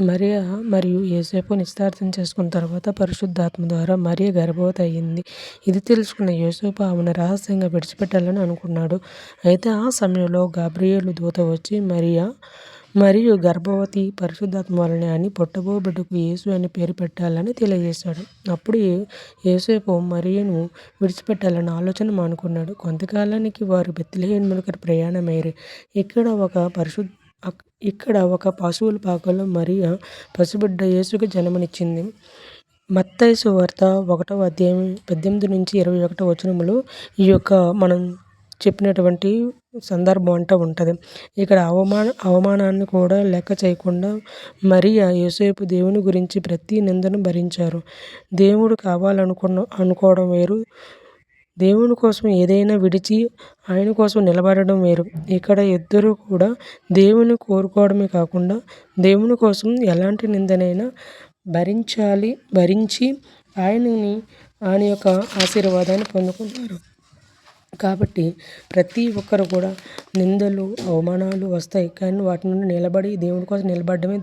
మరియ మరియు యోసేపు నిశ్చితార్థం చేసుకున్న తర్వాత పరిశుద్ధాత్మ ద్వారా మరియ గర్భవతి అయ్యింది. ఇది తెలుసుకున్న యోసేపు ఆమెను రహస్యంగా విడిచిపెట్టాలని అనుకున్నాడు. అయితే ఆ సమయంలో గాబ్రియేలు దూత వచ్చి మరియు గర్భవతి పరిశుద్ధాత్మ వలనే అని పుట్టబో బిడ్డకు యేసు అని పేరు పెట్టాలని తెలియజేశాడు. అప్పుడు యోసేపు మరియను విడిచిపెట్టాలని ఆలోచన మానుకున్నాడు. కొంతకాలానికి వారు బెత్లెహేమునకు ప్రయాణమయ్యారు. ఇక్కడ ఒక పశువుల పాకలో మరియ పసిబిడ్డ యేసుకు జన్మనిచ్చింది. మత్తయి సువార్త 1వ అధ్యాయం 18-21 వచనములు ఈ యొక్క మనం చెప్పినటువంటి సందర్భం అంట ఉంటుంది. ఇక్కడ అవమానాన్ని కూడా లెక్క చేయకుండా మరియ యోసేపు దేవుని గురించి ప్రతి నిందను భరించారు. దేవుడు అనుకోవడం వేరు, దేవుని కోసం ఏదైనా విడిచి ఆయన కోసం నిలబడడం వేరు. ఇక్కడ ఇద్దరు కూడా దేవుని కోరుకోవడమే కాకుండా దేవుని కోసం ఎలాంటి నిందనైనా భరించి ఆయన యొక్క ఆశీర్వాదాన్ని పొందుకున్నారు. కాబట్టి ప్రతి ఒక్కరు కూడా నిందలు అవమానాలు వస్తాయి, కానీ వాటి నుండి నిలబడి దేవుని కోసం నిలబడమే